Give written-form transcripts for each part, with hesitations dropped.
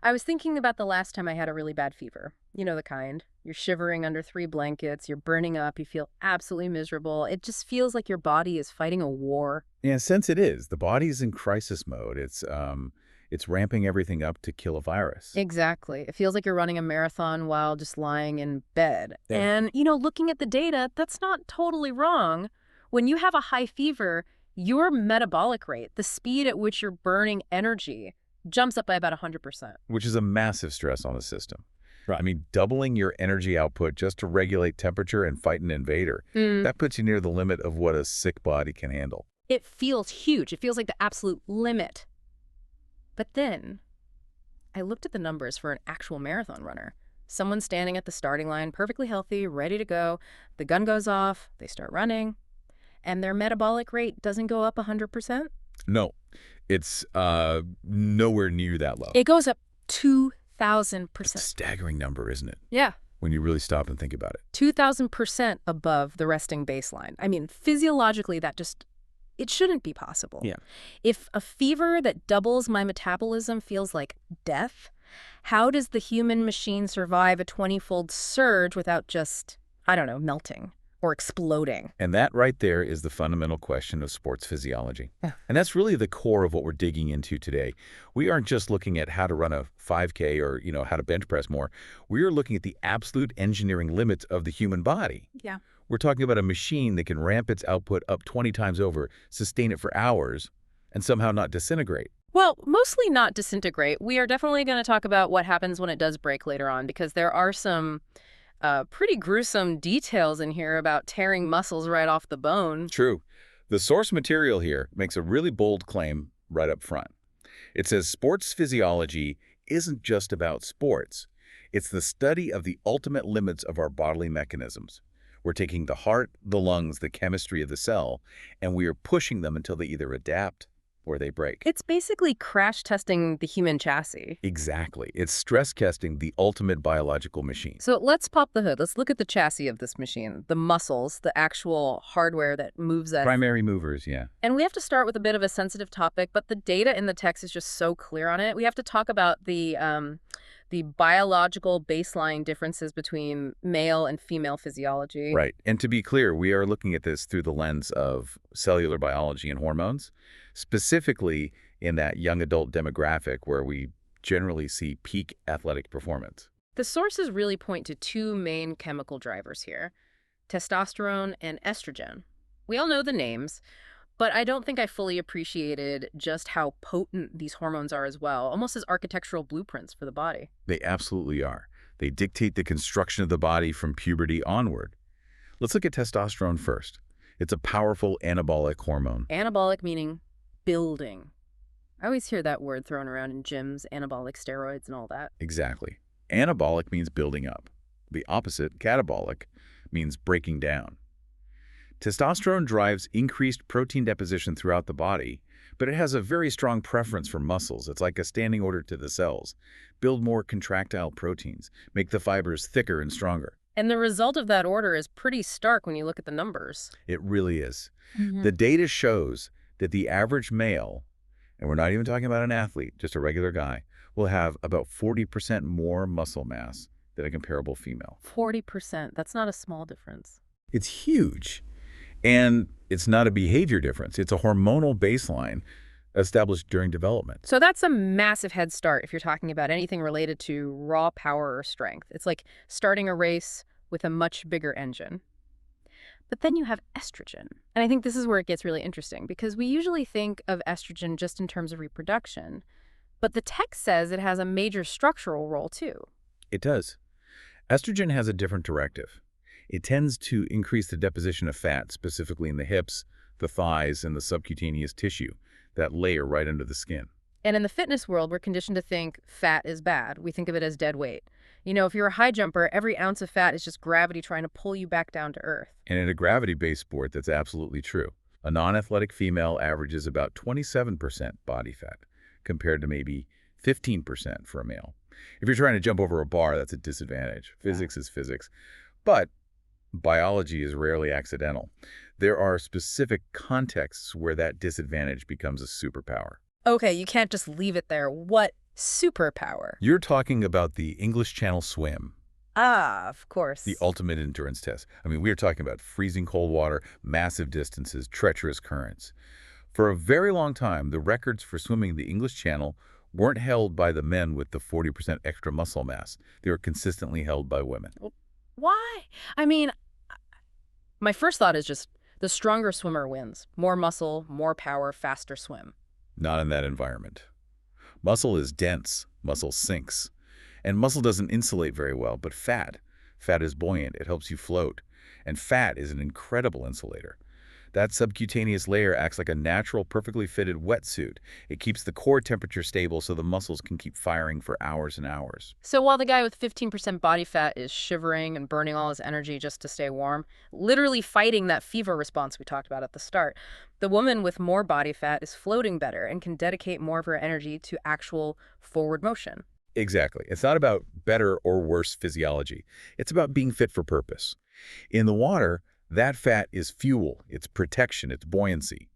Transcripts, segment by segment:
I was thinking about the last time I had a really bad fever. You know the kind. You're shivering under 3 blankets, you're burning up, you feel absolutely miserable. It just feels like your body is fighting a war. Yeah, since it is, the body's in crisis mode. It's ramping everything up to kill a virus. Exactly. It feels like you're running a marathon while just lying in bed. Yeah. And, looking at the data, that's not totally wrong. When you have a high fever, your metabolic rate, the speed at which you're burning energy, jumps up by about 100%. Which is a massive stress on the system. Right. I mean, doubling your energy output just to regulate temperature and fight an invader, that puts you near the limit of what a sick body can handle. It feels huge. It feels like the absolute limit. But then I looked at the numbers for an actual marathon runner. Someone standing at the starting line, perfectly healthy, ready to go. The gun goes off, they start running, and their metabolic rate doesn't go up 100%. No, it's nowhere near that low. It goes up It's 2,000%. a staggering number, isn't it? Yeah, When you really stop and think about it. 2,000% above the resting baseline. I mean, physiologically, it shouldn't be possible. Yeah. If a fever that doubles my metabolism feels like death, how does the human machine survive a 20-fold surge without just, I don't know, melting or exploding? And that right there is the fundamental question of sports physiology. Yeah. And that's really the core of what we're digging into today. We aren't just looking at how to run a 5K or, how to bench press more. We are looking at the absolute engineering limits of the human body. Yeah. We're talking about a machine that can ramp its output up 20 times over, sustain it for hours, and somehow not disintegrate. Well, mostly not disintegrate. We are definitely going to talk about what happens when it does break later on, because there are some pretty gruesome details in here about tearing muscles right off the bone. True. The source material here makes a really bold claim right up front. It says sports physiology isn't just about sports. It's the study of the ultimate limits of our bodily mechanisms. We're taking the heart, the lungs, the chemistry of the cell, and we are pushing them until they either adapt or they break. It's basically crash testing the human chassis. Exactly. It's stress testing the ultimate biological machine. So let's pop the hood. Let's look at the chassis of this machine, the muscles, the actual hardware that moves us. Primary movers, yeah. And we have to start with a bit of a sensitive topic, but the data in the text is just so clear on it. We have to talk about the biological baseline differences between male and female physiology. Right. And to be clear, we are looking at this through the lens of cellular biology and hormones, specifically in that young adult demographic where we generally see peak athletic performance. The sources really point to two main chemical drivers here, testosterone and estrogen. We all know the names, but I don't think I fully appreciated just how potent these hormones are as well, almost as architectural blueprints for the body. They absolutely are. They dictate the construction of the body from puberty onward. Let's look at testosterone first. It's a powerful anabolic hormone. Anabolic meaning building. I always hear that word thrown around in gyms, anabolic steroids and all that. Exactly. Anabolic means building up. The opposite, catabolic, means breaking down. Testosterone drives increased protein deposition throughout the body, but it has a very strong preference for muscles. It's like a standing order to the cells. Build more contractile proteins, make the fibers thicker and stronger. And the result of that order is pretty stark when you look at the numbers. It really is. The data shows that the average male, and we're not even talking about an athlete, just a regular guy, will have about 40% more muscle mass than a comparable female. 40%. That's not a small difference. It's huge. And it's not a behavior difference. It's a hormonal baseline established during development. So that's a massive head start if you're talking about anything related to raw power or strength. It's like starting a race with a much bigger engine. But then you have estrogen. And I think this is where it gets really interesting because we usually think of estrogen just in terms of reproduction. But the text says it has a major structural role too. It does. Estrogen has a different directive. It tends to increase the deposition of fat, specifically in the hips, the thighs, and the subcutaneous tissue, that layer right under the skin. And in the fitness world, we're conditioned to think fat is bad. We think of it as dead weight. If you're a high jumper, every ounce of fat is just gravity trying to pull you back down to earth. And in a gravity-based sport, that's absolutely true. A non-athletic female averages about 27% body fat, compared to maybe 15% for a male. If you're trying to jump over a bar, that's a disadvantage. Physics is physics. But biology is rarely accidental. There are specific contexts where that disadvantage becomes a superpower. Okay, you can't just leave it there. What Superpower. You're talking about the English Channel swim, Ah, of the course. ultimate endurance test. I mean, we are talking about freezing cold water, massive distances, treacherous currents. For a very long time, the records for swimming the English Channel weren't held by the men with the 40% extra muscle mass. They were consistently held by women. Well, why? I mean, my first thought is just the stronger swimmer wins. More muscle, more power, faster swim. Not in that environment. Muscle is dense, muscle sinks. And muscle doesn't insulate very well, but fat is buoyant, it helps you float. And fat is an incredible insulator. That subcutaneous layer acts like a natural, perfectly fitted wetsuit. It keeps the core temperature stable so the muscles can keep firing for hours and hours. So while the guy with 15% body fat is shivering and burning all his energy just to stay warm, literally fighting that fever response we talked about at the start, the woman with more body fat is floating better and can dedicate more of her energy to actual forward motion. Exactly. It's not about better or worse physiology. It's about being fit for purpose. In the water, that fat is fuel, it's protection, it's buoyancy.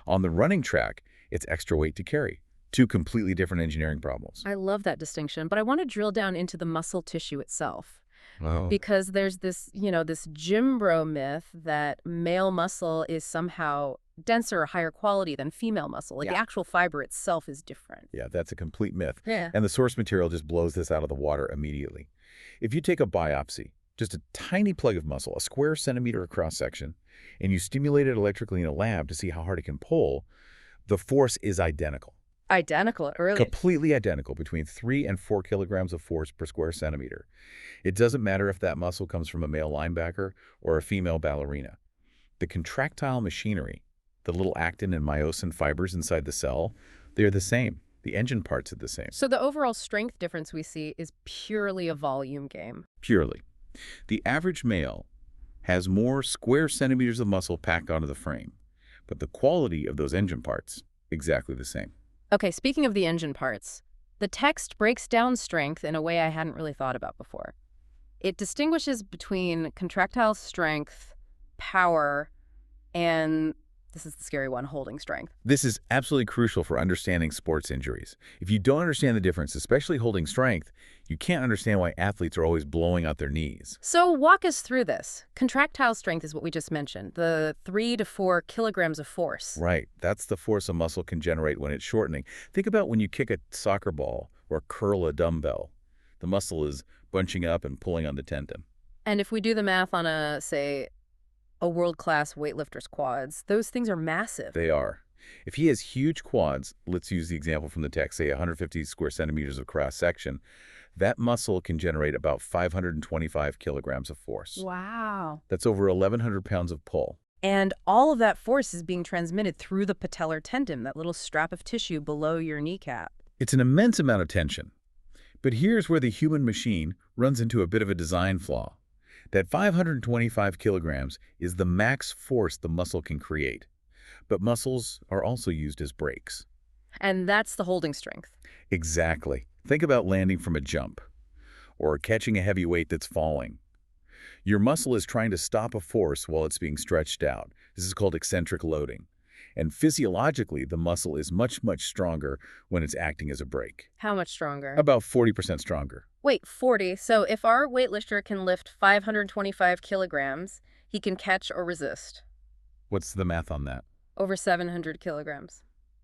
On the running track, it's extra weight to carry. Two completely different engineering problems. I love that distinction, but I want to drill down into the muscle tissue itself. Oh. Because there's this gym bro myth that male muscle is somehow denser or higher quality than female muscle. Like the actual fiber itself is different. Yeah, that's a complete myth. Yeah. And the source material just blows this out of the water immediately. If you take a biopsy, just a tiny plug of muscle, a square centimeter across section, and you stimulate it electrically in a lab to see how hard it can pull, the force is identical. Identical, really. Completely identical, between 3 and 4 kilograms of force per square centimeter. It doesn't matter if that muscle comes from a male linebacker or a female ballerina. The contractile machinery, the little actin and myosin fibers inside the cell, they're the same. The engine parts are the same. So the overall strength difference we see is purely a volume game. Purely. The average male has more square centimeters of muscle packed onto the frame, but the quality of those engine parts, exactly the same. Okay, speaking of the engine parts, the text breaks down strength in a way I hadn't really thought about before. It distinguishes between contractile strength, power, and, this is the scary one, holding strength. This is absolutely crucial for understanding sports injuries. If you don't understand the difference, especially holding strength, you can't understand why athletes are always blowing out their knees. So walk us through this. Contractile strength is what we just mentioned, the 3 to 4 kilograms of force. Right. That's the force a muscle can generate when it's shortening. Think about when you kick a soccer ball or curl a dumbbell. The muscle is bunching up and pulling on the tendon. And if we do the math on say, a world-class weightlifter's quads, those things are massive. They are. If he has huge quads, let's use the example from the text, say 150 square centimeters of cross-section, that muscle can generate about 525 kilograms of force. Wow. That's over 1,100 pounds of pull. And all of that force is being transmitted through the patellar tendon, that little strap of tissue below your kneecap. It's an immense amount of tension. But here's where the human machine runs into a bit of a design flaw. That 525 kilograms is the max force the muscle can create. But muscles are also used as brakes. And that's the holding strength. Exactly. Think about landing from a jump or catching a heavy weight that's falling. Your muscle is trying to stop a force while it's being stretched out. This is called eccentric loading. And physiologically, the muscle is much, much stronger when it's acting as a brake. How much stronger? About 40% stronger. Wait, 40. So if our weightlifter can lift 525 kilograms, he can catch or resist What's the math on that? over 700 kilograms.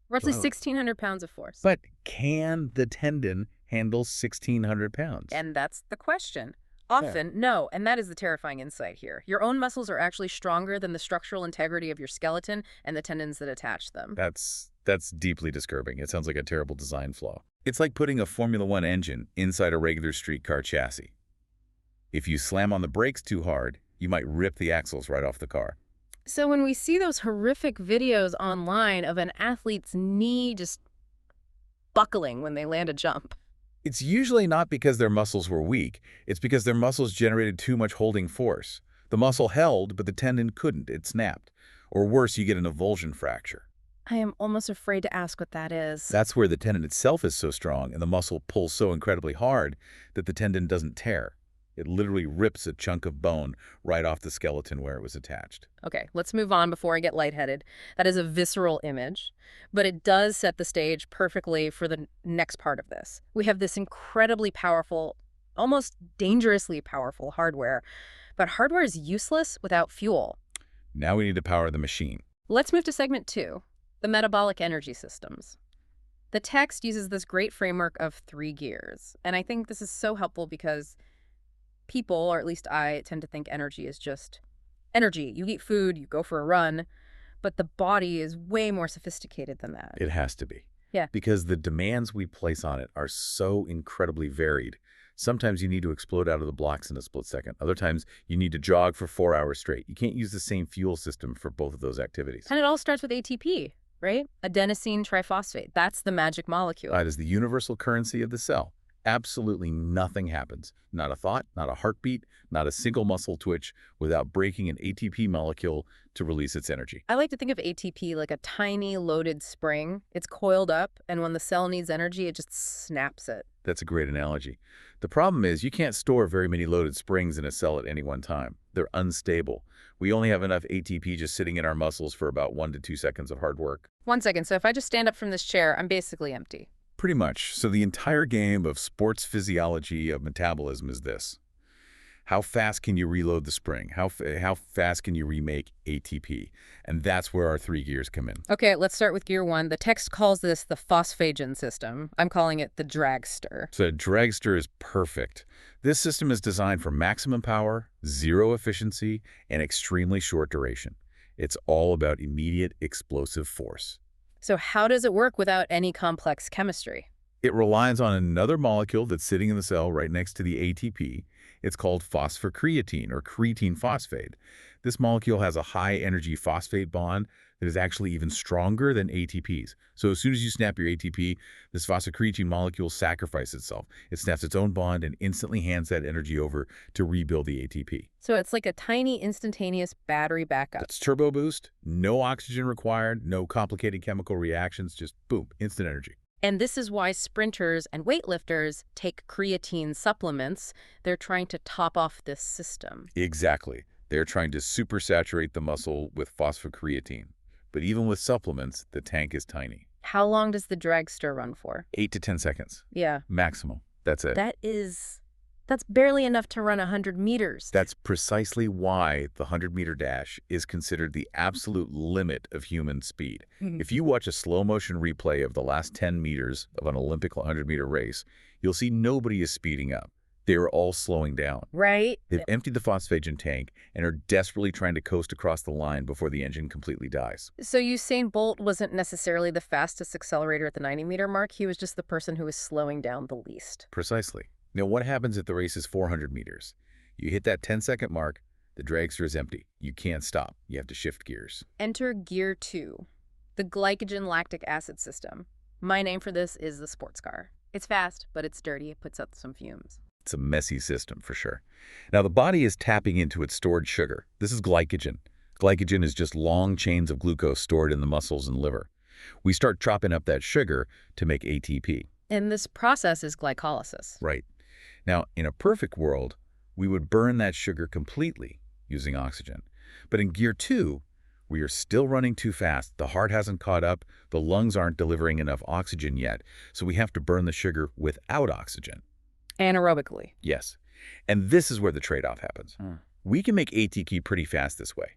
Roughly Whoa. 1,600 pounds of force. But can the tendon handle 1,600 pounds? And that's the question. Often, no, and that is the terrifying insight here. Your own muscles are actually stronger than the structural integrity of your skeleton and the tendons that attach them. That's deeply disturbing. It sounds like a terrible design flaw. It's like putting a Formula One engine inside a regular streetcar chassis. If you slam on the brakes too hard, you might rip the axles right off the car. So when we see those horrific videos online of an athlete's knee just buckling when they land a jump, It's usually not because their muscles were weak. It's because their muscles generated too much holding force. The muscle held, but the tendon couldn't. It snapped. Or worse, you get an avulsion fracture. I am almost afraid to ask what that is. That's where the tendon itself is so strong and the muscle pulls so incredibly hard that the tendon doesn't tear. It literally rips a chunk of bone right off the skeleton where it was attached. Okay, let's move on before I get lightheaded. That is a visceral image, but it does set the stage perfectly for the next part of this. We have this incredibly powerful, almost dangerously powerful hardware, but hardware is useless without fuel. Now we need to power the machine. Let's move to segment 2, the metabolic energy systems. The text uses this great framework of 3 gears, and I think this is so helpful because people, or at least I, tend to think energy is just energy. You eat food, you go for a run, but the body is way more sophisticated than that. It has to be. Yeah. Because the demands we place on it are so incredibly varied. Sometimes you need to explode out of the blocks in a split second. Other times you need to jog for 4 hours straight. You can't use the same fuel system for both of those activities. And it all starts with ATP, right? Adenosine triphosphate. That's the magic molecule. That is the universal currency of the cell. Absolutely nothing happens. Not a thought, not a heartbeat, not a single muscle twitch without breaking an ATP molecule to release its energy. I like to think of ATP like a tiny loaded spring. It's coiled up, and when the cell needs energy, it just snaps it. That's a great analogy. The problem is you can't store very many loaded springs in a cell at any one time. They're unstable. We only have enough ATP just sitting in our muscles for about 1 to 2 seconds of hard work. 1 second. So if I just stand up from this chair, I'm basically empty. Pretty much. So the entire game of sports physiology of metabolism is this. How fast can you reload the spring? How fast can you remake ATP? And that's where our 3 gears come in. Okay, let's start with gear 1. The text calls this the phosphagen system. I'm calling it the dragster. So the dragster is perfect. This system is designed for maximum power, zero efficiency, and extremely short duration. It's all about immediate explosive force. So how does it work without any complex chemistry? It relies on another molecule that's sitting in the cell right next to the ATP. It's called phosphocreatine or creatine phosphate. This molecule has a high-energy phosphate bond that is actually even stronger than ATP's. So as soon as you snap your ATP, this phosphocreatine molecule sacrifices itself. It snaps its own bond and instantly hands that energy over to rebuild the ATP. So it's like a tiny instantaneous battery backup. That's turbo boost, no oxygen required, no complicated chemical reactions, just boom, instant energy. And this is why sprinters and weightlifters take creatine supplements. They're trying to top off this system. Exactly. They're trying to supersaturate the muscle with phosphocreatine. But even with supplements, the tank is tiny. How long does the dragster run for? 8 to 10 seconds. Yeah. Maximum. That's it. That's barely enough to run 100 meters. That's precisely why the 100-meter dash is considered the absolute limit of human speed. If you watch a slow-motion replay of the last 10 meters of an Olympic 100-meter race, you'll see nobody is speeding up. They're all slowing down. Right? They've emptied the phosphagen tank and are desperately trying to coast across the line before the engine completely dies. So Usain Bolt wasn't necessarily the fastest accelerator at the 90-meter mark. He was just the person who was slowing down the least. Precisely. Now, what happens if the race is 400 meters? You hit that 10-second mark, the dragster is empty. You can't stop. You have to shift gears. Enter gear 2, the glycogen lactic acid system. My name for this is the sports car. It's fast, but it's dirty. It puts out some fumes. It's a messy system for sure. Now, the body is tapping into its stored sugar. This is glycogen. Glycogen is just long chains of glucose stored in the muscles and liver. We start chopping up that sugar to make ATP. And this process is glycolysis. Right. Now, in a perfect world, we would burn that sugar completely using oxygen. But in gear 2, we are still running too fast. The heart hasn't caught up. The lungs aren't delivering enough oxygen yet. So we have to burn the sugar without oxygen. Anaerobically. Yes. And this is where the trade-off happens. We can make ATP pretty fast this way,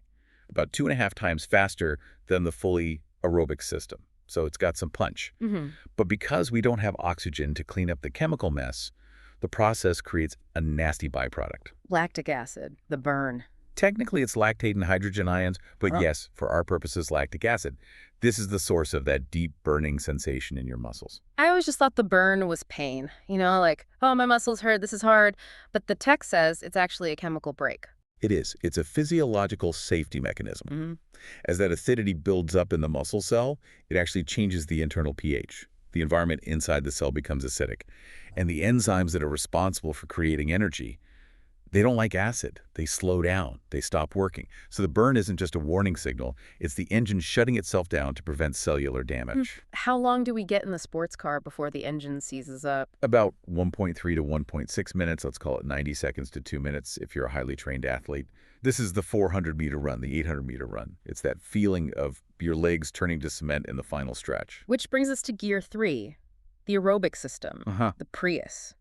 about 2.5 times faster than the fully aerobic system. So it's got some punch. But because we don't have oxygen to clean up the chemical mess, the process creates a nasty byproduct. Lactic acid, the burn. Technically, it's lactate and hydrogen ions, but yes, for our purposes, lactic acid. This is the source of that deep burning sensation in your muscles. I always just thought the burn was pain. You know, like, oh, my muscles hurt, this is hard. But the text says it's actually a chemical break. It is. It's a physiological safety mechanism. As that acidity builds up in the muscle cell, it actually changes the internal pH. The environment inside the cell becomes acidic. And the enzymes that are responsible for creating energy, They don't like acid. They slow down. They stop working. So the burn isn't just a warning signal. It's the engine shutting itself down to prevent cellular damage. How long do we get in the sports car before the engine seizes up? About 1.3 to 1.6 minutes, let's call it 90 seconds to 2 minutes if you're a highly trained athlete. This is the 400-meter run, the 800-meter run. It's that feeling of your legs turning to cement in the final stretch. Which brings us to gear 3, the aerobic system, Uh-huh. the Prius.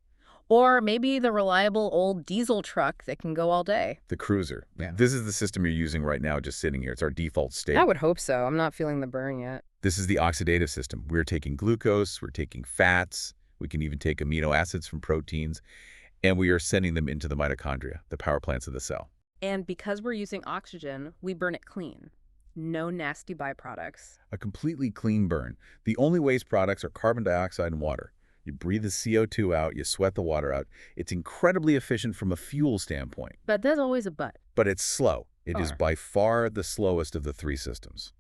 Or maybe the reliable old diesel truck that can go all day. The cruiser. Yeah. This is the system you're using right now just sitting here. It's our default state. I would hope so. I'm not feeling the burn yet. This is the oxidative system. We're taking glucose, we're taking fats, we can even take amino acids from proteins, and we are sending them into the mitochondria, the power plants of the cell. And because we're using oxygen, we burn it clean. No nasty byproducts. A completely clean burn. The only waste products are carbon dioxide and water. You breathe the CO2 out, you sweat the water out. It's incredibly efficient from a fuel standpoint. But there's always a but. But it's slow. It is Sure. by far the slowest of the three systems.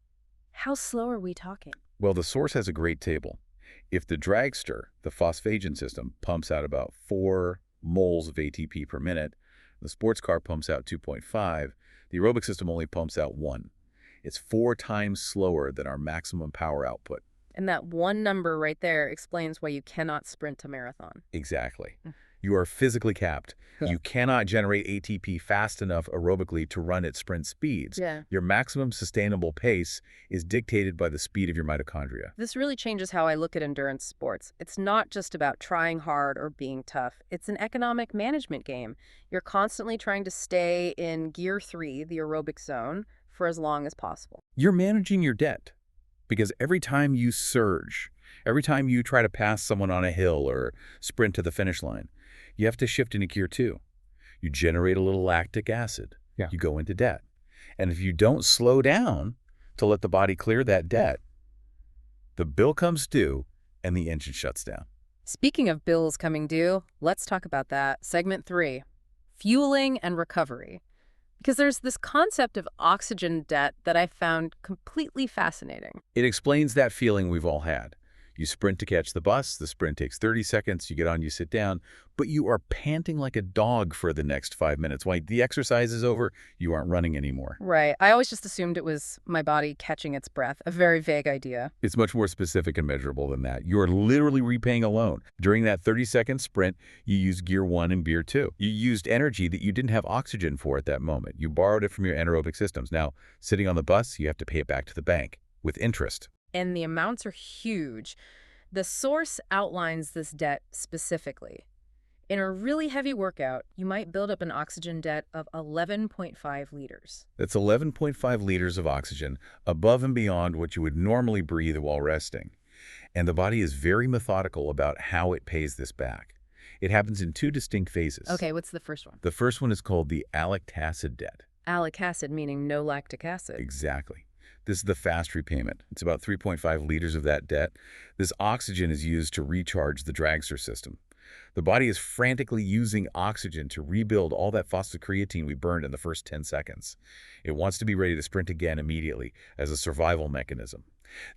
How slow are we talking? Well, the source has a great table. If the dragster, the phosphagen system, pumps out about 4 moles of ATP per minute, the sports car pumps out 2.5, the aerobic system only pumps out 1. It's 4 times slower than our maximum power output. And that one number right there explains why you cannot sprint a marathon. Exactly. You are physically capped. You cannot generate ATP fast enough aerobically to run at sprint speeds. Yeah. Your maximum sustainable pace is dictated by the speed of your mitochondria. This really changes how I look at endurance sports. It's not just about trying hard or being tough. It's an economic management game. You're constantly trying to stay in gear 3, the aerobic zone, for as long as possible. You're managing your debt because every time you surge, every time you try to pass someone on a hill or sprint to the finish line, you have to shift into gear 2. You generate a little lactic acid. Yeah. You go into debt. And if you don't slow down to let the body clear that debt, the bill comes due and the engine shuts down. Speaking of bills coming due, let's talk about that. Segment 3, fueling and recovery. Because there's this concept of oxygen debt that I found completely fascinating. It explains that feeling we've all had. You sprint to catch the bus, the sprint takes 30 seconds, you get on, you sit down, but you are panting like a dog for the next 5 minutes. When the exercise is over, you aren't running anymore. Right. I always just assumed it was my body catching its breath, a very vague idea. It's much more specific and measurable than that. You are literally repaying a loan. During that 30-second sprint, you used gear 1 and gear 2. You used energy that you didn't have oxygen for at that moment. You borrowed it from your anaerobic systems. Now, sitting on the bus, you have to pay it back to the bank with interest. And the amounts are huge. The source outlines this debt specifically. In a really heavy workout, you might build up an oxygen debt of 11.5 liters. That's 11.5 liters of oxygen above and beyond what you would normally breathe while resting. And the body is very methodical about how it pays this back. It happens in 2 distinct phases. Okay, what's the first one? The first one is called the lactic debt. Alic acid, meaning no lactic acid. Exactly. This is the fast repayment. It's about 3.5 liters of that debt. This oxygen is used to recharge the dragster system. The body is frantically using oxygen to rebuild all that phosphocreatine we burned in the first 10 seconds. It wants to be ready to sprint again immediately as a survival mechanism.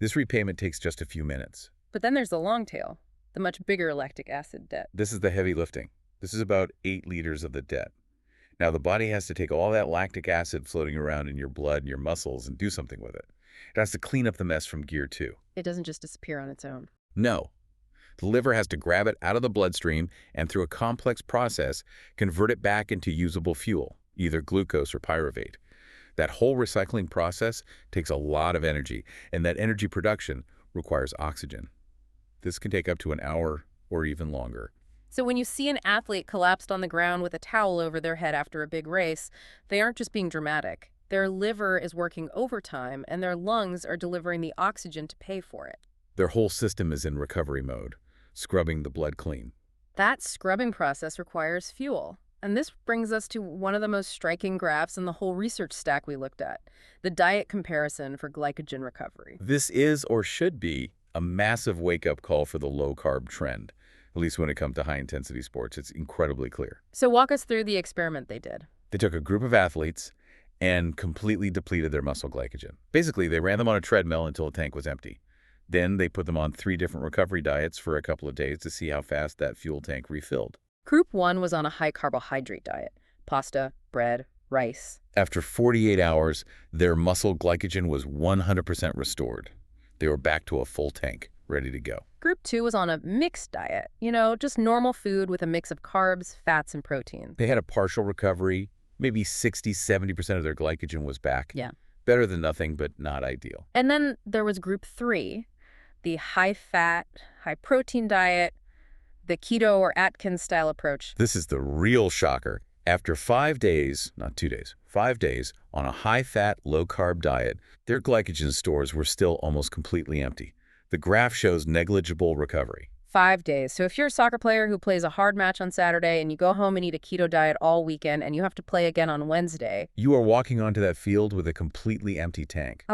This repayment takes just a few minutes. But then there's the long tail, the much bigger lactic acid debt. This is the heavy lifting. This is about 8 liters of the debt. Now, the body has to take all that lactic acid floating around in your blood and your muscles and do something with it. It has to clean up the mess from gear 2. It doesn't just disappear on its own. No. The liver has to grab it out of the bloodstream and through a complex process, convert it back into usable fuel, either glucose or pyruvate. That whole recycling process takes a lot of energy, and that energy production requires oxygen. This can take up to an hour or even longer. So when you see an athlete collapsed on the ground with a towel over their head after a big race, they aren't just being dramatic. Their liver is working overtime, and their lungs are delivering the oxygen to pay for it. Their whole system is in recovery mode, scrubbing the blood clean. That scrubbing process requires fuel. And this brings us to one of the most striking graphs in the whole research stack we looked at, the diet comparison for glycogen recovery. This is, or should be, a massive wake-up call for the low-carb trend. At least when it comes to high-intensity sports, it's incredibly clear. So walk us through the experiment they did. They took a group of athletes and completely depleted their muscle glycogen. Basically, they ran them on a treadmill until the tank was empty. Then they put them on 3 different recovery diets for a couple of days to see how fast that fuel tank refilled. Group 1 was on a high-carbohydrate diet. Pasta, bread, rice. After 48 hours, their muscle glycogen was 100% restored. They were back to a full tank, ready to go. Group 2 was on a mixed diet, just normal food with a mix of carbs, fats, and protein. They had a partial recovery. Maybe 60–70% of their glycogen was back. Yeah. Better than nothing, but not ideal. And then there was group 3, the high-fat, high-protein diet, the keto or Atkins-style approach. This is the real shocker. After 5 days, not 2 days, 5 days on a high-fat, low-carb diet, their glycogen stores were still almost completely empty. The graph shows negligible recovery. 5 days. So if you're a soccer player who plays a hard match on Saturday and you go home and eat a keto diet all weekend and you have to play again on Wednesday. You are walking onto that field with a completely empty tank.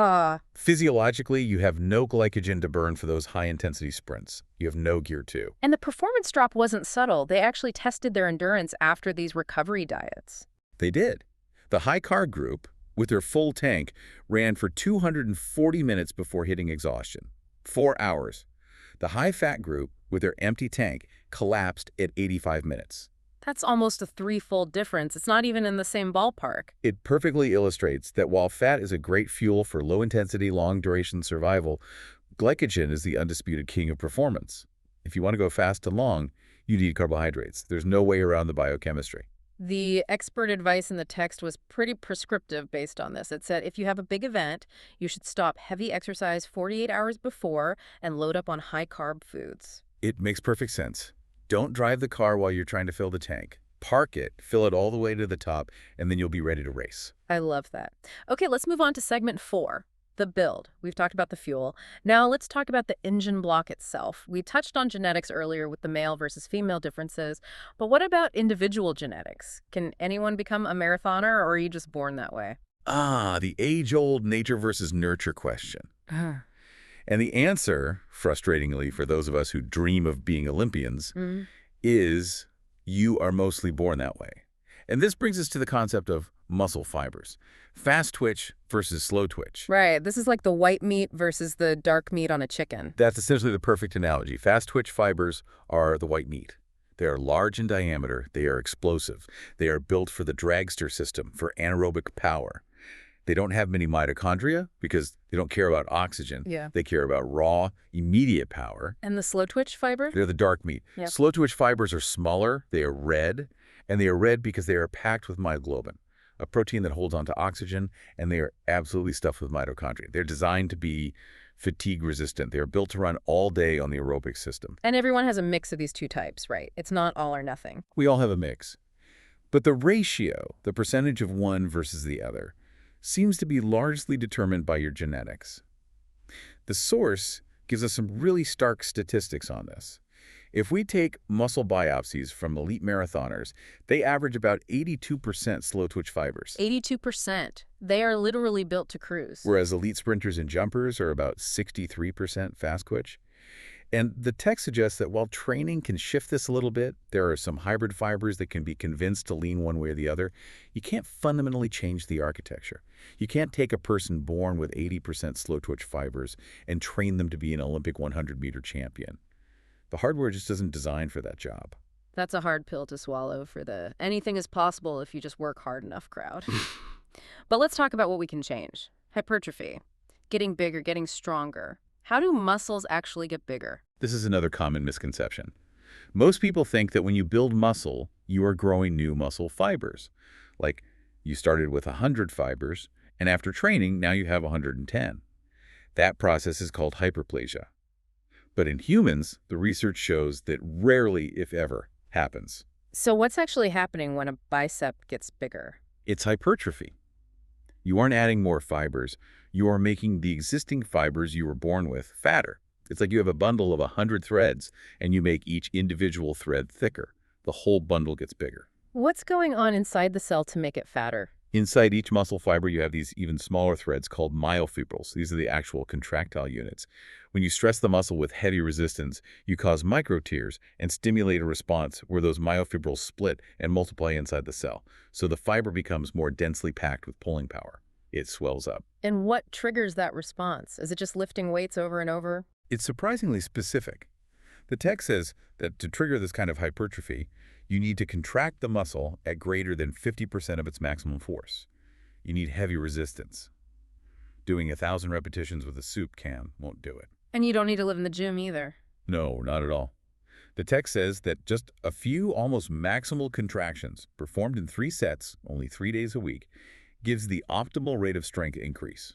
Physiologically, you have no glycogen to burn for those high-intensity sprints. You have no gear too. And the performance drop wasn't subtle. They actually tested their endurance after these recovery diets. They did. The high-carb group, with their full tank, ran for 240 minutes before hitting exhaustion. 4 hours. The high-fat group, with their empty tank, collapsed at 85 minutes. That's almost a threefold difference. It's not even in the same ballpark. It perfectly illustrates that while fat is a great fuel for low-intensity, long-duration survival, glycogen is the undisputed king of performance. If you want to go fast and long, you need carbohydrates. There's no way around the biochemistry. The expert advice in the text was pretty prescriptive based on this. It said if you have a big event, you should stop heavy exercise 48 hours before and load up on high-carb foods. It makes perfect sense. Don't drive the car while you're trying to fill the tank. Park it, fill it all the way to the top, and then you'll be ready to race. I love that. Okay, let's move on to segment 4, the build. We've talked about the fuel. Now let's talk about the engine block itself. We touched on genetics earlier with the male versus female differences, but what about individual genetics? Can anyone become a marathoner, or are you just born that way? The age-old nature versus nurture question. And the answer, frustratingly for those of us who dream of being Olympians, is you are mostly born that way. And this brings us to the concept of muscle fibers. Fast twitch versus slow twitch. Right. This is like the white meat versus the dark meat on a chicken. That's essentially the perfect analogy. Fast twitch fibers are the white meat. They are large in diameter. They are explosive. They are built for the dragster system, for anaerobic power. They don't have many mitochondria because they don't care about oxygen. Yeah. They care about raw, immediate power. And the slow twitch fiber? They're the dark meat. Yep. Slow twitch fibers are smaller. They are red. And they are red because they are packed with myoglobin, a protein that holds onto oxygen, and they are absolutely stuffed with mitochondria. They're designed to be fatigue resistant. They are built to run all day on the aerobic system. And everyone has a mix of these two types, right? It's not all or nothing. We all have a mix. But the ratio, the percentage of one versus the other, seems to be largely determined by your genetics. The source gives us some really stark statistics on this. If we take muscle biopsies from elite marathoners, they average about 82% slow twitch fibers. 82%. They are literally built to cruise. Whereas elite sprinters and jumpers are about 63% fast twitch. And the text suggests that while training can shift this a little bit, there are some hybrid fibers that can be convinced to lean one way or the other. You can't fundamentally change the architecture. You can't take a person born with 80% slow twitch fibers and train them to be an Olympic 100-meter champion. The hardware just isn't designed for that job. That's a hard pill to swallow for the anything is possible if you just work hard enough crowd. But let's talk about what we can change. Hypertrophy. Getting bigger, getting stronger. How do muscles actually get bigger? This is another common misconception. Most people think that when you build muscle, you are growing new muscle fibers. Like you started with 100 fibers, and after training, now you have 110. That process is called hyperplasia. But in humans, the research shows that rarely, if ever, happens. So what's actually happening when a bicep gets bigger? It's hypertrophy. You aren't adding more fibers. You are making the existing fibers you were born with fatter. It's like you have a bundle of 100 threads, and you make each individual thread thicker. The whole bundle gets bigger. What's going on inside the cell to make it fatter? Inside each muscle fiber, you have these even smaller threads called myofibrils. These are the actual contractile units. When you stress the muscle with heavy resistance, you cause microtears and stimulate a response where those myofibrils split and multiply inside the cell. So the fiber becomes more densely packed with pulling power. It swells up. And what triggers that response? Is it just lifting weights over and over? It's surprisingly specific. The text says that to trigger this kind of hypertrophy, you need to contract the muscle at greater than 50% of its maximum force. You need heavy resistance. Doing 1,000 repetitions with a soup can won't do it. And you don't need to live in the gym either. No, not at all. The text says that just a few almost maximal contractions performed in 3 sets, only 3 days a week, gives the optimal rate of strength increase.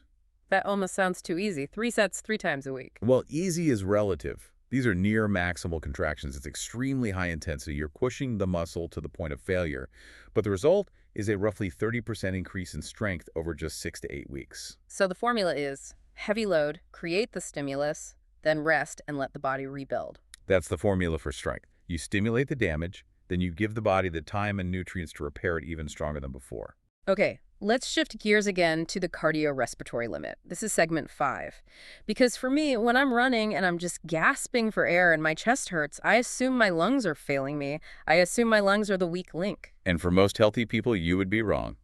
That almost sounds too easy. 3 sets, 3 times a week. Well, easy is relative. These are near maximal contractions. It's extremely high intensity. You're pushing the muscle to the point of failure. But the result is a roughly 30% increase in strength over just 6 to 8 weeks. So the formula is heavy load, create the stimulus, then rest and let the body rebuild. That's the formula for strength. You stimulate the damage, then you give the body the time and nutrients to repair it even stronger than before. Okay, let's shift gears again to the cardiorespiratory limit. This is segment 5. Because for me, when I'm running and I'm just gasping for air and my chest hurts, I assume my lungs are failing me. I assume my lungs are the weak link. And for most healthy people, you would be wrong.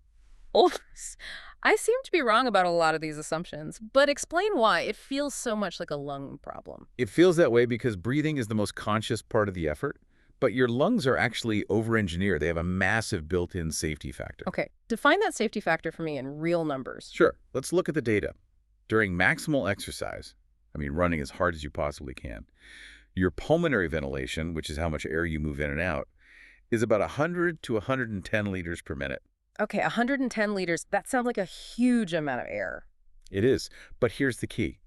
Oh, I seem to be wrong about a lot of these assumptions, but explain why it feels so much like a lung problem. It feels that way because breathing is the most conscious part of the effort, but your lungs are actually over-engineered. They have a massive built-in safety factor. Okay, define that safety factor for me in real numbers. Sure. Let's look at the data. During maximal exercise, running as hard as you possibly can, your pulmonary ventilation, which is how much air you move in and out, is about 100 to 110 liters per minute. Okay, 110 liters, that sounds like a huge amount of air. It is, but here's the key.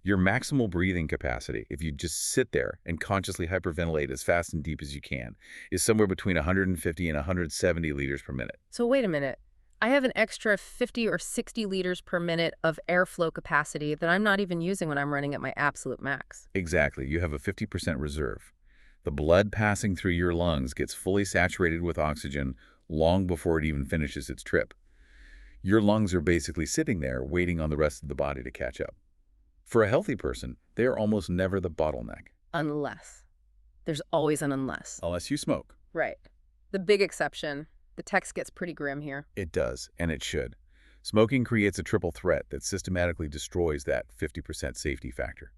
Your maximal breathing capacity, if you just sit there and consciously hyperventilate as fast and deep as you can, is somewhere between 150 and 170 liters per minute. So wait a minute. I have an extra 50 or 60 liters per minute of airflow capacity that I'm not even using when I'm running at my absolute max. Exactly. You have a 50% reserve. The blood passing through your lungs gets fully saturated with oxygen long before it even finishes its trip. Your lungs are basically sitting there waiting on the rest of the body to catch up. For a healthy person, they are almost never the bottleneck. Unless. There's always an unless. Unless you smoke. Right. The big exception. The text gets pretty grim here. It does, and it should. Smoking creates a triple threat that systematically destroys that 50% safety factor.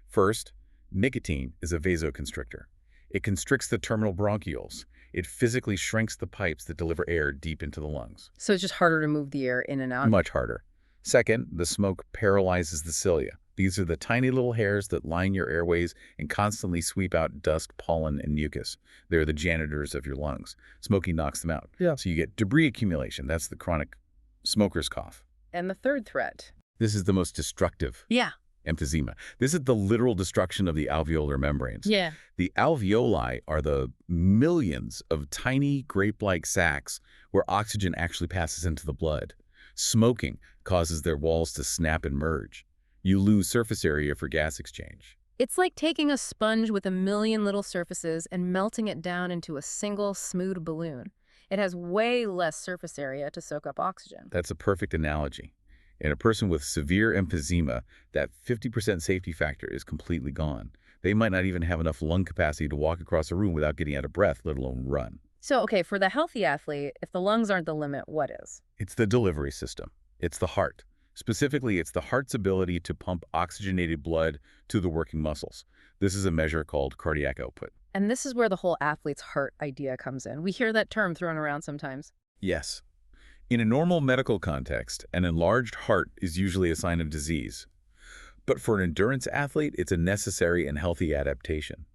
First, nicotine is a vasoconstrictor. It constricts the terminal bronchioles. It physically shrinks the pipes that deliver air deep into the lungs. So it's just harder to move the air in and out? Much harder. Second, the smoke paralyzes the cilia. These are the tiny little hairs that line your airways and constantly sweep out dust, pollen, and mucus. They're the janitors of your lungs. Smoking knocks them out. Yeah. So you get debris accumulation. That's the chronic smoker's cough. And the third threat? This is the most destructive. Yeah. Emphysema. This is the literal destruction of the alveolar membranes. Yeah. The alveoli are the millions of tiny grape-like sacs where oxygen actually passes into the blood. Smoking causes their walls to snap and merge. You lose surface area for gas exchange. It's like taking a sponge with a million little surfaces and melting it down into a single smooth balloon. It has way less surface area to soak up oxygen. That's a perfect analogy. In a person with severe emphysema, that 50% safety factor is completely gone. They might not even have enough lung capacity to walk across a room without getting out of breath, let alone run. So, okay, for the healthy athlete, if the lungs aren't the limit, what is? It's the delivery system. It's the heart. Specifically, it's the heart's ability to pump oxygenated blood to the working muscles. This is a measure called cardiac output. And this is where the whole athlete's heart idea comes in. We hear that term thrown around sometimes. Yes. In a normal medical context, an enlarged heart is usually a sign of disease. But for an endurance athlete, it's a necessary and healthy adaptation.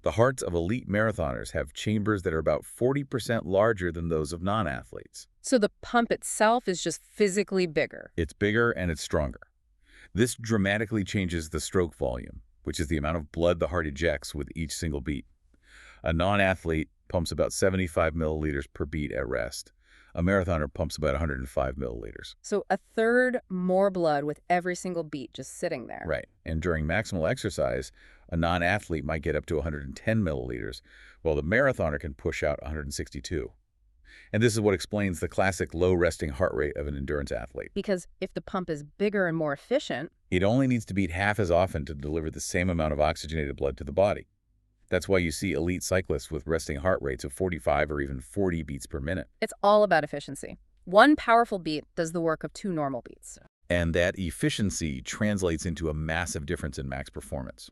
The hearts of elite marathoners have chambers that are about 40% larger than those of non-athletes. So the pump itself is just physically bigger. It's bigger and it's stronger. This dramatically changes the stroke volume, which is the amount of blood the heart ejects with each single beat. A non-athlete pumps about 75 milliliters per beat at rest. A marathoner pumps about 105 milliliters. So a third more blood with every single beat just sitting there. Right. And during maximal exercise, a non-athlete might get up to 110 milliliters, while the marathoner can push out 162. And this is what explains the classic low resting heart rate of an endurance athlete. Because if the pump is bigger and more efficient, it only needs to beat half as often to deliver the same amount of oxygenated blood to the body. That's why you see elite cyclists with resting heart rates of 45 or even 40 beats per minute. It's all about efficiency. One powerful beat does the work of 2 normal beats. And that efficiency translates into a massive difference in max performance.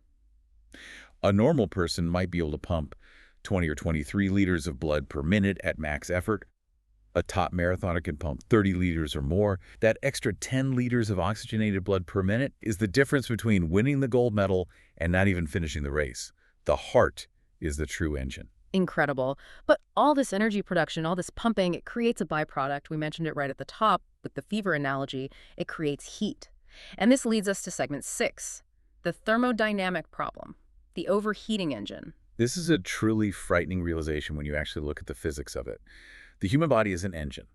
A normal person might be able to pump 20 or 23 liters of blood per minute at max effort. A top marathoner can pump 30 liters or more. That extra 10 liters of oxygenated blood per minute is the difference between winning the gold medal and not even finishing the race. The heart is the true engine. Incredible. But all this energy production, all this pumping, it creates a byproduct. We mentioned it right at the top with the fever analogy. It creates heat. And this leads us to segment 6, the thermodynamic problem, the overheating engine. This is a truly frightening realization when you actually look at the physics of it. The human body is an engine,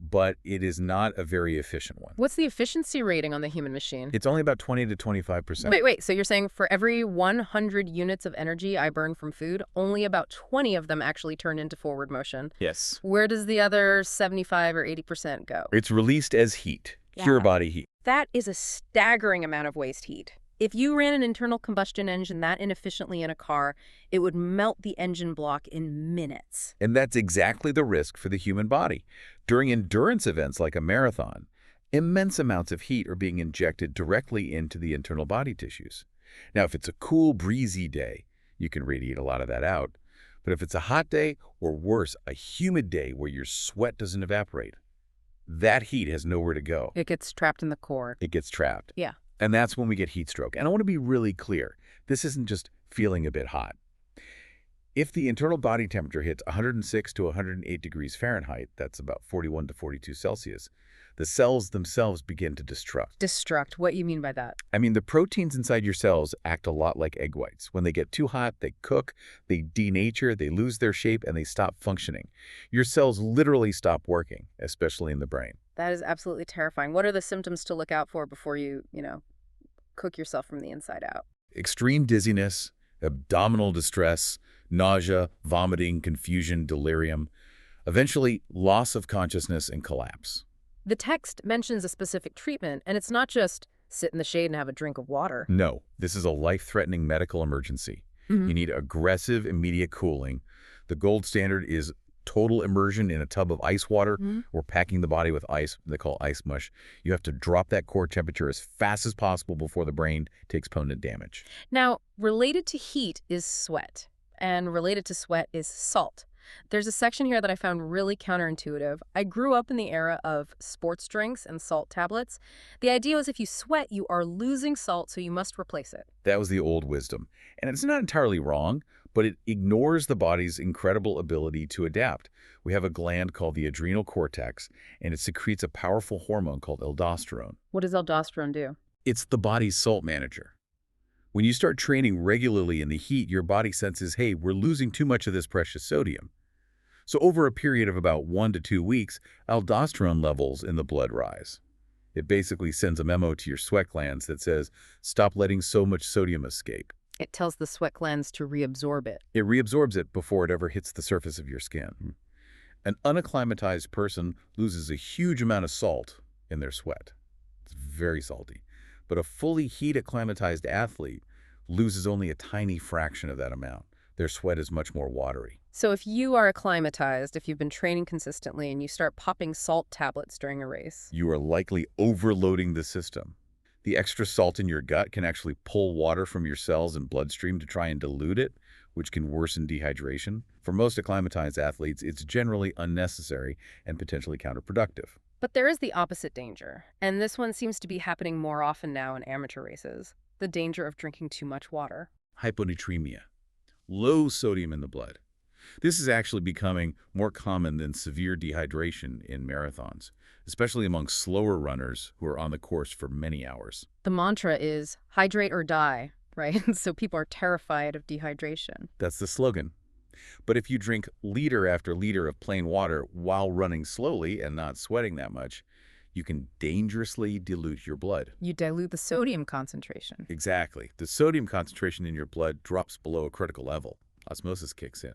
but it is not a very efficient one. What's the efficiency rating on the human machine? It's only about 20 to 25%. Wait. So you're saying for every 100 units of energy I burn from food, only about 20 of them actually turn into forward motion? Yes. Where does the other 75 or 80% go? It's released as heat, pure body heat. That is a staggering amount of waste heat. If you ran an internal combustion engine that inefficiently in a car, it would melt the engine block in minutes. And that's exactly the risk for the human body. During endurance events like a marathon, immense amounts of heat are being injected directly into the internal body tissues. Now, if it's a cool, breezy day, you can radiate a lot of that out. But if it's a hot day, or worse, a humid day where your sweat doesn't evaporate, that heat has nowhere to go. It gets trapped in the core. It gets trapped. Yeah. And that's when we get heat stroke. And I want to be really clear. This isn't just feeling a bit hot. If the internal body temperature hits 106 to 108 degrees Fahrenheit, that's about 41 to 42 Celsius, the cells themselves begin to destruct. Destruct? What do you mean by that? I mean, the proteins inside your cells act a lot like egg whites. When they get too hot, they cook, they denature, they lose their shape, and they stop functioning. Your cells literally stop working, especially in the brain. That is absolutely terrifying. What are the symptoms to look out for before you cook yourself from the inside out? Extreme dizziness, abdominal distress, nausea, vomiting, confusion, delirium, eventually loss of consciousness and collapse. The text mentions a specific treatment, and it's not just sit in the shade and have a drink of water. No, this is a life-threatening medical emergency. You need aggressive, immediate cooling. The gold standard is total immersion in a tub of ice water or packing the body with ice, they call ice mush. You have to drop that core temperature as fast as possible before the brain takes permanent damage. Now, related to heat is sweat, and related to sweat is salt. There's a section here that I found really counterintuitive. I grew up in the era of sports drinks and salt tablets. The idea was if you sweat, you are losing salt, so you must replace it. That was the old wisdom. And it's not entirely wrong, but it ignores the body's incredible ability to adapt. We have a gland called the adrenal cortex, and it secretes a powerful hormone called aldosterone. What does aldosterone do? It's the body's salt manager. When you start training regularly in the heat, your body senses, hey, we're losing too much of this precious sodium. So over a period of about 1 to 2 weeks, aldosterone levels in the blood rise. It basically sends a memo to your sweat glands that says, stop letting so much sodium escape. It tells the sweat glands to reabsorb it. It reabsorbs it before it ever hits the surface of your skin. An unacclimatized person loses a huge amount of salt in their sweat. It's very salty. But a fully heat-acclimatized athlete loses only a tiny fraction of that amount. Their sweat is much more watery. So if you are acclimatized, if you've been training consistently, and you start popping salt tablets during a race, You are likely overloading the system. The extra salt in your gut can actually pull water from your cells and bloodstream to try and dilute it, which can worsen dehydration. For most acclimatized athletes, it's generally unnecessary and potentially counterproductive. But there is the opposite danger, and this one seems to be happening more often now in amateur races, the danger of drinking too much water. Hyponatremia, low sodium in the blood. This is actually becoming more common than severe dehydration in marathons, especially among slower runners who are on the course for many hours. The mantra is hydrate or die, right? So people are terrified of dehydration. That's the slogan. But if you drink liter after liter of plain water while running slowly and not sweating that much, you can dangerously dilute your blood. You dilute the sodium concentration. Exactly. The sodium concentration in your blood drops below a critical level. Osmosis kicks in.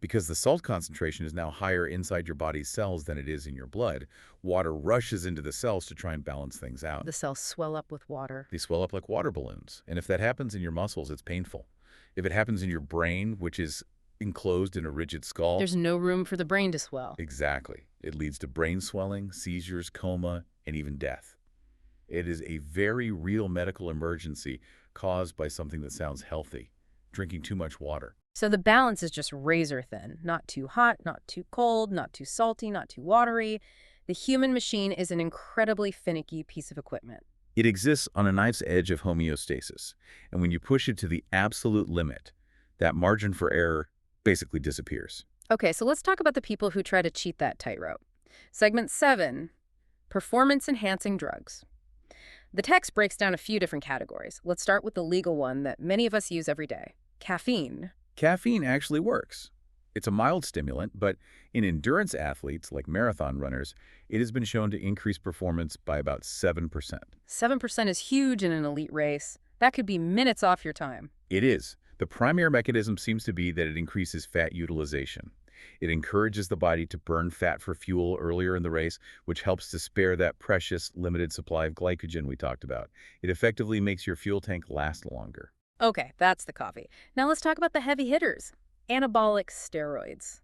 Because the salt concentration is now higher inside your body's cells than it is in your blood, water rushes into the cells to try and balance things out. The cells swell up with water. They swell up like water balloons. And if that happens in your muscles, it's painful. If it happens in your brain, which is enclosed in a rigid skull, There's no room for the brain to swell. exactly. It leads to brain swelling, seizures, coma, and even death. It is a very real medical emergency caused by something that sounds healthy, drinking too much water. So the balance is just razor thin. Not too hot, not too cold, not too salty, not too watery. The human machine is an incredibly finicky piece of equipment. It exists on a knife's edge of homeostasis, and when you push it to the absolute limit, that margin for error basically disappears. Okay, so let's talk about the people who try to cheat that tightrope. Segment 7, performance-enhancing drugs. The text breaks down a few different categories. Let's start with the legal one that many of us use every day, caffeine. Caffeine actually works. It's a mild stimulant, but in endurance athletes like marathon runners, it has been shown to increase performance by about 7%. 7% is huge in an elite race. That could be minutes off your time. It is. The primary mechanism seems to be that it increases fat utilization. It encourages the body to burn fat for fuel earlier in the race, which helps to spare that precious limited supply of glycogen we talked about. It effectively makes your fuel tank last longer. Okay, that's the coffee. Now let's talk about the heavy hitters, anabolic steroids.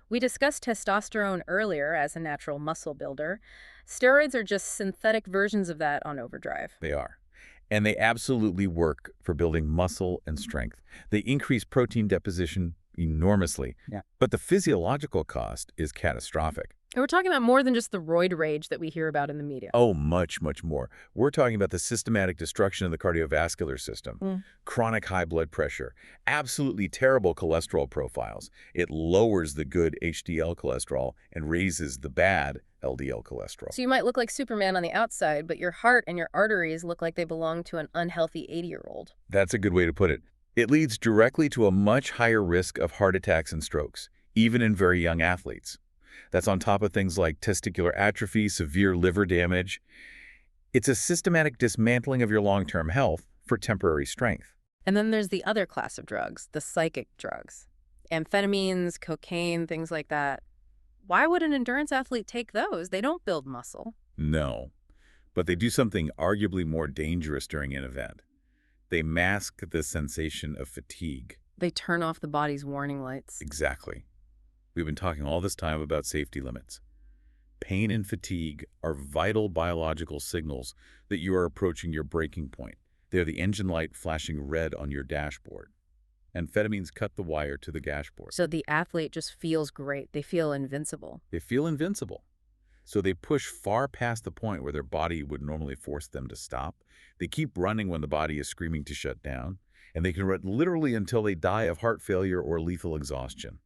We discussed testosterone earlier as a natural muscle builder. Steroids are just synthetic versions of that on overdrive. They are. And they absolutely work for building muscle and strength. They increase protein deposition enormously. Yeah. But the physiological cost is catastrophic. And we're talking about more than just the roid rage that we hear about in the media. Oh, much, much more. We're talking about the systematic destruction of the cardiovascular system, chronic high blood pressure, absolutely terrible cholesterol profiles. It lowers the good HDL cholesterol and raises the bad LDL cholesterol. So you might look like Superman on the outside, but your heart and your arteries look like they belong to an unhealthy 80-year-old. That's a good way to put it. It leads directly to a much higher risk of heart attacks and strokes, even in very young athletes. That's on top of things like testicular atrophy, severe liver damage. It's a systematic dismantling of your long-term health for temporary strength. And then there's the other class of drugs, the psychic drugs. Amphetamines, cocaine, things like that. Why would an endurance athlete take those? They don't build muscle. No, but they do something arguably more dangerous during an event. They mask the sensation of fatigue. They turn off the body's warning lights. Exactly. We've been talking all this time about safety limits. Pain and fatigue are vital biological signals that you are approaching your breaking point. They're the engine light flashing red on your dashboard. Amphetamines cut the wire to the dashboard. So the athlete just feels great. They feel invincible. They feel invincible. So they push far past the point where their body would normally force them to stop. They keep running when the body is screaming to shut down. And they can run literally until they die of heart failure or lethal exhaustion.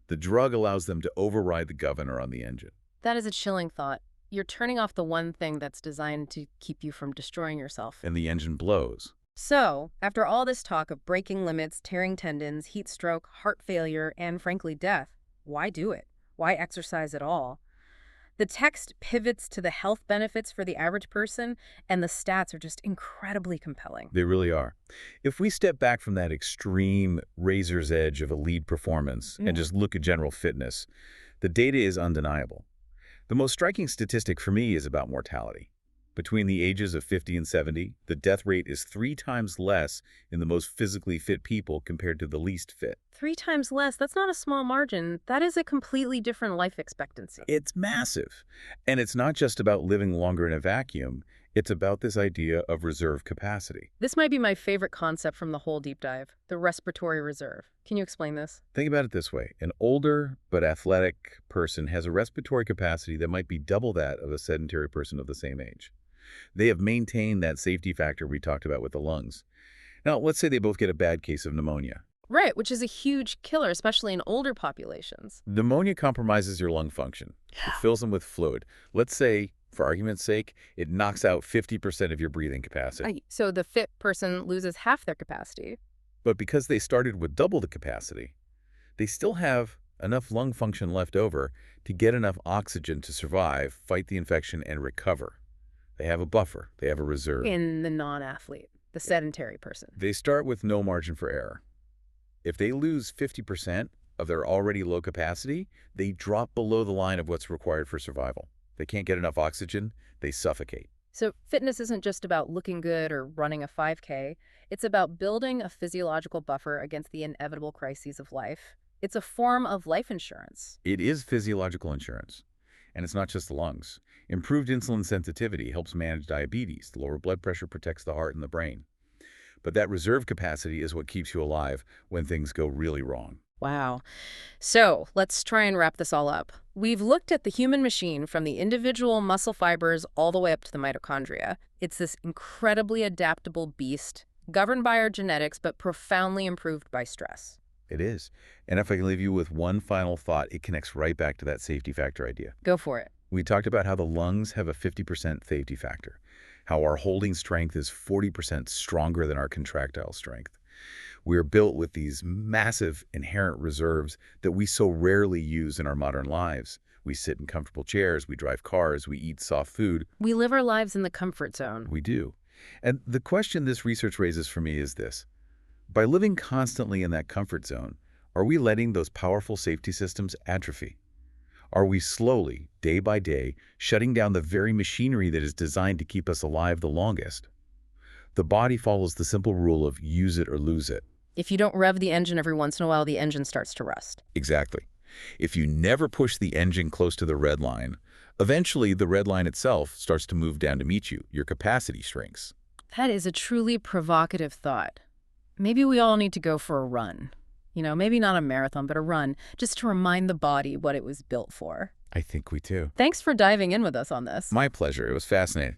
The drug allows them to override the governor on the engine. That is a chilling thought. You're turning off the one thing that's designed to keep you from destroying yourself. And the engine blows. So, after all this talk of breaking limits, tearing tendons, heat stroke, heart failure, and frankly death, why do it? Why exercise at all? The text pivots to the health benefits for the average person, and the stats are just incredibly compelling. They really are. If we step back from that extreme razor's edge of elite performance and just look at general fitness, the data is undeniable. The most striking statistic for me is about mortality. Between the ages of 50 and 70, the death rate is 3 times less in the most physically fit people compared to the least fit. 3 times less? That's not a small margin. That is a completely different life expectancy. It's massive. And it's not just about living longer in a vacuum. It's about this idea of reserve capacity. This might be my favorite concept from the whole deep dive, the respiratory reserve. Can you explain this? Think about it this way. An older but athletic person has a respiratory capacity that might be double that of a sedentary person of the same age. They have maintained that safety factor we talked about with the lungs. Now, let's say they both get a bad case of pneumonia. Right, which is a huge killer, especially in older populations. Pneumonia compromises your lung function. It fills them with fluid. Let's say, for argument's sake, it knocks out 50% of your breathing capacity. So the fit person loses half their capacity. But because they started with double the capacity, they still have enough lung function left over to get enough oxygen to survive, fight the infection, and recover. They have a buffer. They have a reserve. In the non-athlete, the sedentary person. They start with no margin for error. If they lose 50% of their already low capacity, they drop below the line of what's required for survival. They can't get enough oxygen, they suffocate. So fitness isn't just about looking good or running a 5K. It's about building a physiological buffer against the inevitable crises of life. It's a form of life insurance. It is physiological insurance. And it's not just the lungs. Improved insulin sensitivity helps manage diabetes. The lower blood pressure protects the heart and the brain. But that reserve capacity is what keeps you alive when things go really wrong. Wow. So let's try and wrap this all up. We've looked at the human machine from the individual muscle fibers all the way up to the mitochondria. It's this incredibly adaptable beast, governed by our genetics, but profoundly improved by stress. It is. And if I can leave you with one final thought, it connects right back to that safety factor idea. Go for it. We talked about how the lungs have a 50% safety factor, how our holding strength is 40% stronger than our contractile strength. We are built with these massive inherent reserves that we so rarely use in our modern lives. We sit in comfortable chairs, we drive cars, we eat soft food. We live our lives in the comfort zone. We do. And the question this research raises for me is this. By living constantly in that comfort zone, are we letting those powerful safety systems atrophy? Are we slowly, day by day, shutting down the very machinery that is designed to keep us alive the longest? The body follows the simple rule of use it or lose it. If you don't rev the engine every once in a while, the engine starts to rust. Exactly. If you never push the engine close to the red line, eventually the red line itself starts to move down to meet you. Your capacity shrinks. That is a truly provocative thought. Maybe we all need to go for a run. Maybe not a marathon, but a run, just to remind the body what it was built for. I think we do. Thanks for diving in with us on this. My pleasure. It was fascinating.